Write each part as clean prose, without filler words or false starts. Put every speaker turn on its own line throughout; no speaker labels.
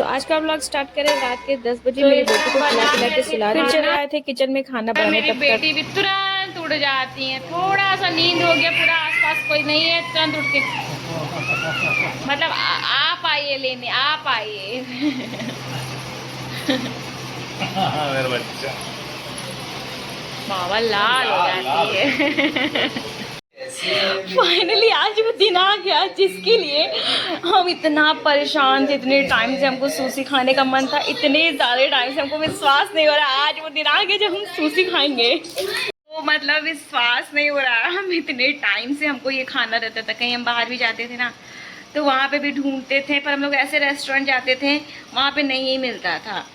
आज का vlog start करें रात के 10 बजे। मेरी बेटी को खिला के सुला फिर चले आए थे किचन में खाना बनाने।
मेरी बेटी भी तुरंत उड़ जाती है, थोड़ा सा नींद हो गया, पूरा आसपास कोई नहीं है, तुरंत उठ के मतलब आप आइए लेने, आप आइए।
मेरा बच्चा
मावा लाल हो जाती है। फाइनली आज वो दिन आ गया जिसके लिए हम इतना परेशान थे। इतने टाइम से हमको सूसी खाने का मन था, इतने ज़्यादा टाइम से हमको विश्वास नहीं हो रहा आज वो दिन आ गया जब हम सूसी खाएंगे। तो मतलब विश्वास नहीं हो रहा, हम इतने टाइम से हमको ये खाना रहता था। कहीं हम बाहर भी जाते थे ना तो वहाँ पे भी ढूंढते थे, पर हम लोग ऐसे रेस्टोरेंट जाते थे वहाँ पे नहीं मिलता था।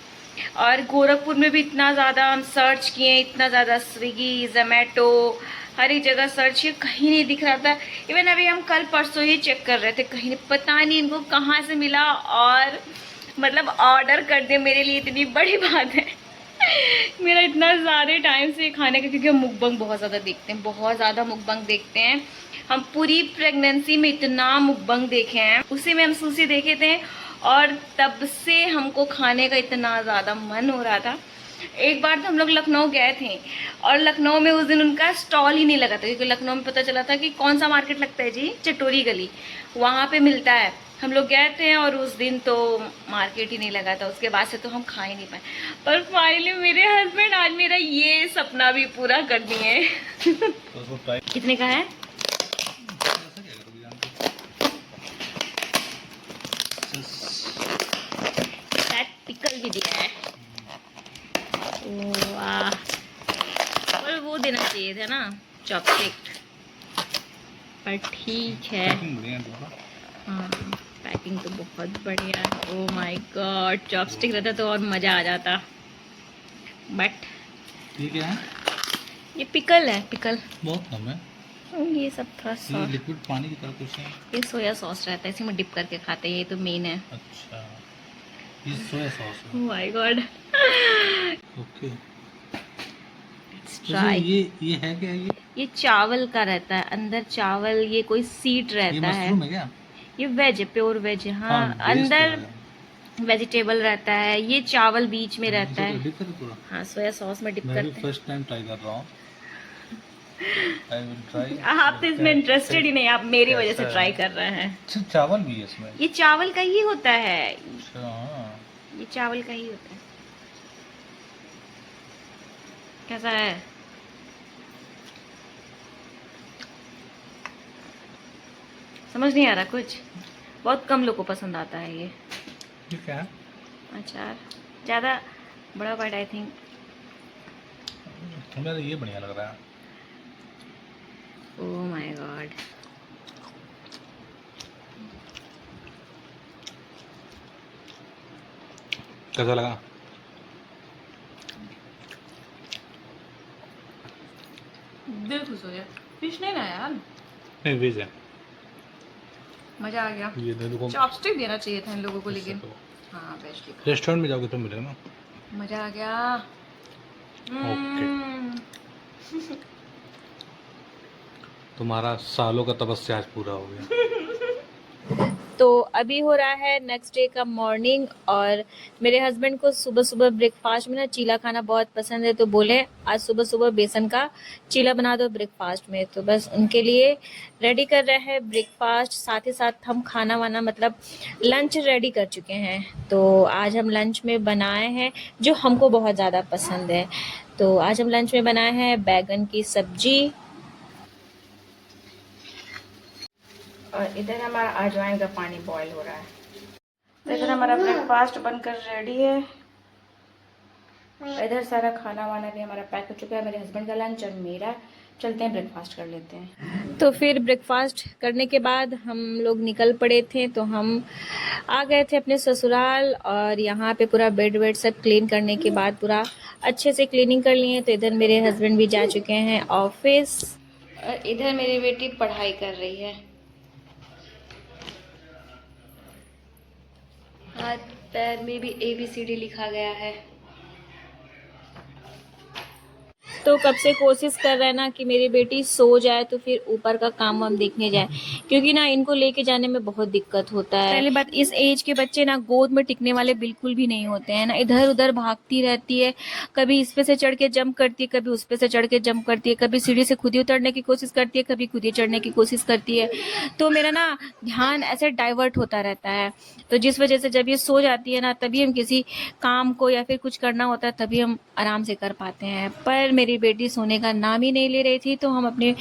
और गोरखपुर में भी इतना ज़्यादा हम सर्च किए, इतना ज़्यादा स्विगी जोमेटो हर एक जगह सर्च किया, कहीं नहीं दिख रहा था। इवन अभी हम कल परसों ही चेक कर रहे थे, कहीं नहीं, पता नहीं इनको कहाँ से मिला और मतलब ऑर्डर कर दिया। मेरे लिए इतनी बड़ी बात है। मेरा इतना ज़्यादा टाइम से खाने का, क्योंकि हम मुकबंग बहुत ज़्यादा देखते हैं, बहुत ज़्यादा मुकबंग देखते हैं। हम पूरी प्रेगनेंसी में इतना मुकबंग देखे हैं, उसी में हम सूसी देखे थे और तब से हमको खाने का इतना ज़्यादा मन हो रहा था। एक बार तो हम लोग लखनऊ गए थे और लखनऊ में उस दिन उनका स्टॉल ही नहीं लगा था, क्योंकि लखनऊ में पता चला था कि कौन सा मार्केट लगता है जी, चटोरी गली, वहाँ पे मिलता है। हम लोग गए थे और उस दिन तो मार्केट ही नहीं लगा था, उसके बाद से तो हम खा ही नहीं पाए। पर फाइनली मेरे हस्बैंड आज मेरा ये सपना भी पूरा कर दिए। कितने का है? पिकल भी दिया है। वाह, और वो देना चाहिए था ना चॉपस्टिक, पर ठीक है। हाँ, पैकिंग तो बहुत बढ़िया है। ओह माय गॉड, चॉपस्टिक रहता तो और मज़ा आ जाता। बट
ठीक है,
ये पिकल है, पिकल
बहुत कम है।
ये सब थोड़ा सा
लिक्विड पानी की तरह कुछ है।
ये सोया सॉस रहता है, इसी में डिप करके खाते हैं, ये तो मेन है।
अच्छा, ये सोया सॉस है।
Oh my God,
okay,
try.
ये है क्या?
ये चावल का रहता है, अंदर चावल, ये कोई सीड रहता है।
मशरूम है क्या?
ये वेज है, प्योर वेज है। हाँ, अंदर वेजिटेबल रहता है, ये चावल बीच में रहता है।
डिप करके पूरा?
हाँ, सोया सॉस में डिप
मैं
करते
भी
हैं।
फर्स्ट टाइम ट्राई कर रहा हूँ। I will try।
आप तो इसमें इंटरेस्टेड ही नहीं, आप मेरी वजह से ट्राई कर रहे हैं।
अच्छा, चावल भी है इसमें?
ये चावल का ही होता है।
अच्छा,
ये चावल का ही होता है। कैसा है? समझ नहीं आ रहा कुछ, बहुत कम लोगों को पसंद आता है ये।
ठीक है,
अचार ज़्यादा बड़ा बाइट आई थिंक।
हमें तो ये बढ़िया लग रहा है।
ओह माय गॉड,
कैसा लगा?
दिल खुश हो गया। फिश नहीं ना यार,
नहीं वेज है।
मज़ा आ गया।
ये देखो,
चॉपस्टिक देना चाहिए था इन लोगों को, लेकिन हाँ वेज की
रेस्टोरेंट में जाओगे तो मिलेगा ना।
मज़ा आ गया।
ओके, तुम्हारा सालों का तपस्या आज पूरा हो गया।
तो अभी हो रहा है नेक्स्ट डे का मॉर्निंग, और मेरे हस्बैंड को सुबह सुबह ब्रेकफास्ट में ना चीला खाना बहुत पसंद है, तो बोले आज सुबह सुबह बेसन का चीला बना दो ब्रेकफास्ट में। तो बस उनके लिए रेडी कर रहे हैं ब्रेकफास्ट, साथ ही साथ हम खाना वाना मतलब लंच रेडी कर चुके हैं। तो आज हम लंच में बनाए हैं जो हमको बहुत ज़्यादा पसंद है। तो आज हम लंच में बनाए हैं बैगन की सब्जी, और इधर हमारा अजवाइन का पानी बॉईल हो रहा है। तो इधर हमारा ब्रेकफास्ट बनकर रेडी है, इधर सारा खाना वाना भी हमारा पैक हो चुका है। मेरे हस्बैंड का लंच और मेरा, चलते हैं ब्रेकफास्ट कर लेते हैं। तो फिर ब्रेकफास्ट करने के बाद हम लोग निकल पड़े थे, तो हम आ गए थे अपने ससुराल, और यहाँ पे पूरा बेड वेड सब क्लीन करने के बाद पूरा अच्छे से क्लीनिंग कर लिए। तो इधर मेरे हस्बैंड भी जा चुके हैं ऑफिस, और इधर मेरी बेटी पढ़ाई कर रही है। हाथ पैर में भी ABCD लिखा गया है।
तो कब से कोशिश कर रहे हैं ना कि मेरी बेटी सो जाए तो फिर ऊपर का काम वाम देखने जाए, क्योंकि ना इनको लेके जाने में बहुत दिक्कत होता है। पहली बात, इस एज के बच्चे ना गोद में टिकने वाले बिल्कुल भी नहीं होते हैं ना, इधर उधर भागती रहती है, कभी इस पे से चढ़ के जंप करती है, कभी उस पे से चढ़ के जंप करती है, कभी सीढ़ी से खुद ही उतरने की कोशिश करती है, कभी खुद ही चढ़ने की कोशिश करती है। तो मेरा ना ध्यान ऐसे डाइवर्ट होता रहता है, तो जिस वजह से जब ये सो जाती है ना तभी हम किसी काम को या फिर कुछ करना होता है तभी हम आराम से कर पाते हैं। पर मेरी बेटी सोने का नाम ही नहीं ले रही थी, तो हम अपनी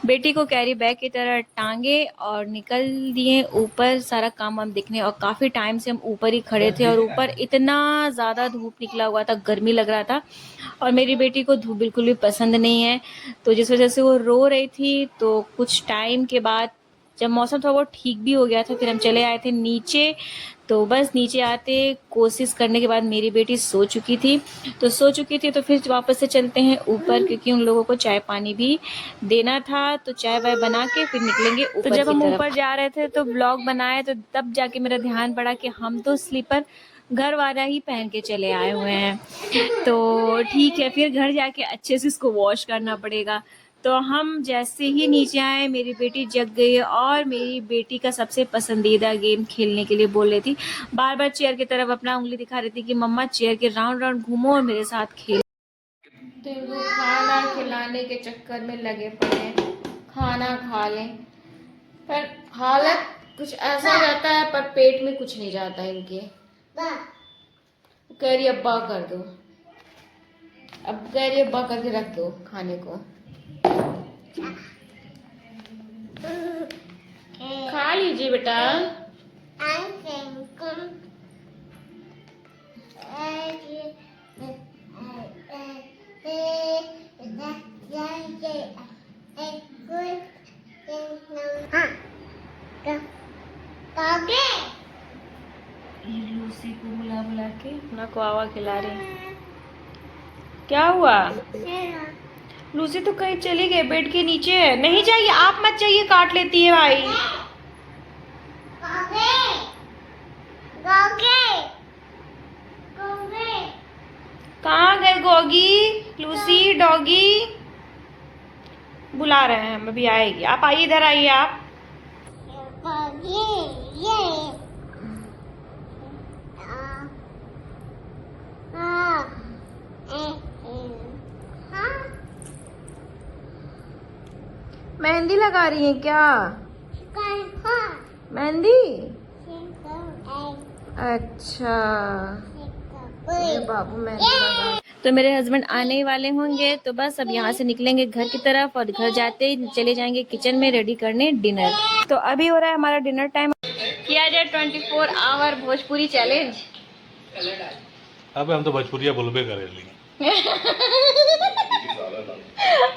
बेटी को कैरी बैग की तरह टांगे और निकल दिए ऊपर सारा काम वाम देखने। और काफ़ी टाइम से हम ऊपर ही खड़े थे और ऊपर इतना ज़्यादा धूप निकला हुआ था, गर्मी लग रहा था, और मेरी बेटी को धूप बिल्कुल भी पसंद नहीं है, तो जिस वजह से वो रो रही थी। तो कुछ टाइम के बाद जब मौसम थोड़ा बहुत ठीक भी हो गया था फिर हम चले आए थे नीचे। तो बस नीचे आते कोशिश करने के बाद मेरी बेटी सो चुकी थी, तो फिर वापस से चलते हैं ऊपर, क्योंकि उन लोगों को चाय पानी भी देना था। तो चाय वाय बना के फिर निकलेंगे ऊपर। तो जब हम ऊपर जा रहे थे तो ब्लॉग बनाए, तो तब जाके मेरा ध्यान पड़ा कि हम तो स्लीपर घर वाला ही पहन के चले आए हुए हैं, तो ठीक है, फिर घर जाके अच्छे से इसको वॉश करना पड़ेगा। तो हम जैसे ही नीचे आए मेरी बेटी जग गई, और मेरी बेटी का सबसे पसंदीदा गेम खेलने के लिए बोल रही थी, बार बार चेयर की तरफ अपना उंगली दिखा रही थी कि मम्मा चेयर के राउंड राउंड घूमो और मेरे साथ खेलो। तो इनको खाना खिलाने के चक्कर में लगे पड़े हैं, खाना खा लें, पर हालत कुछ ऐसा जाता है पर पेट में कुछ नहीं जाता इनके। कह रही अब्बा कर दो, अब कह रही अब्बा करके रख दो खाने को। खा लीजिए बेटा। लूसी को बुला बुला के ना कोवा खिला रही। क्या हुआ? लूसी तो कहीं चली गई, बेड के नीचे है। नहीं चाहिए, आप मत चाहिए, काट लेती है भाई। कहाँ गए गोगी? लूसी डॉगी बुला रहे हैं, हम अभी आएगी। आप आइए, इधर आइए आप। मेहंदी लगा रही हैं क्या? मेहंदी? अच्छा, बाबू मेहंदी लगा। तो मेरे हस्बैंड आने ही वाले होंगे, तो बस अब यहाँ से निकलेंगे घर की तरफ, और घर जाते ही चले जाएंगे किचन में रेडी करने डिनर। तो अभी हो रहा है हमारा डिनर टाइम। किया जाए 24 आवर भोजपुरी चैलेंज।
अब हम तो भोजपुरिया बोलबे करेंगे।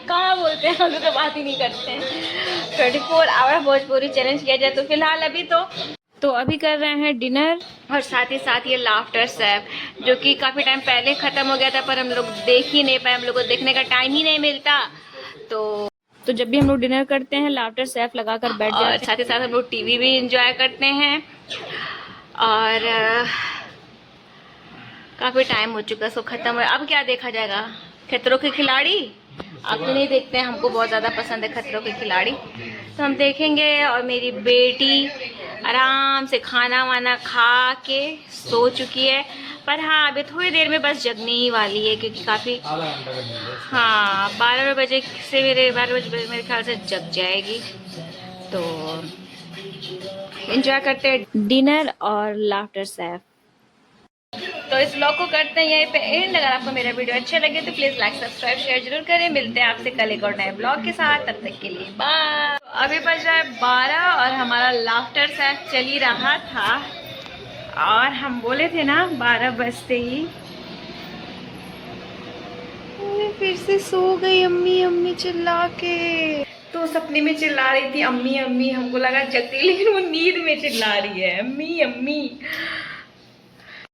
कहाँ बोलते हैं, हम लोग तो बात ही नहीं करते हैं। 24 आवर भोजपुरी चैलेंज किया जाए। तो फिलहाल अभी तो अभी कर रहे हैं डिनर, और साथ ही साथ ये लाफ्टर सैफ, जो कि काफ़ी टाइम पहले ख़त्म हो गया था, पर हम लोग देख ही नहीं पाए, हम लोग को देखने का टाइम ही नहीं मिलता। तो जब भी हम लोग डिनर करते हैं लाफ्टर सैफ लगा कर बैठ जाते हैं, और साथ ही साथ हम लोग टीवी भी इंजॉय करते हैं। और काफ़ी टाइम हो चुका है, सो ख़त्म है। अब क्या देखा जाएगा? खतरों के खिलाड़ी। आप तो नहीं देखते हैं, हमको बहुत ज़्यादा पसंद है खतरों के खिलाड़ी, तो हम देखेंगे। और मेरी बेटी आराम से खाना वाना खा के सो चुकी है, पर हाँ अभी थोड़ी देर में बस जगने ही वाली है, क्योंकि काफ़ी, हाँ 12 बजे से 12 बजे मेरे ख्याल से जग जाएगी। तो एंजॉय करते हैं डिनर और लाफ्टर सैफ। तो इस ब्लॉग को करते हैं यहीं पे एंड। अगर आपको मेरा वीडियो अच्छा लगे तो प्लीज़ लाइक सब्सक्राइब शेयर जरूर करें। मिलते हैं आपसे कल एक और नए ब्लॉग के साथ, तब तक के लिए बाय। अभी बज रहा है 12 और हमारा लाफ्टर सैफ चल ही रहा था, और हम बोले थे ना 12 बजते ही। फिर से सो गई अम्मी अम्मी चिल्ला के। तो सपने में चिल्ला रही थी अम्मी अम्मी, हमको लगा जगती, लेकिन वो नींद में चिल्ला रही है अम्मी अम्मी।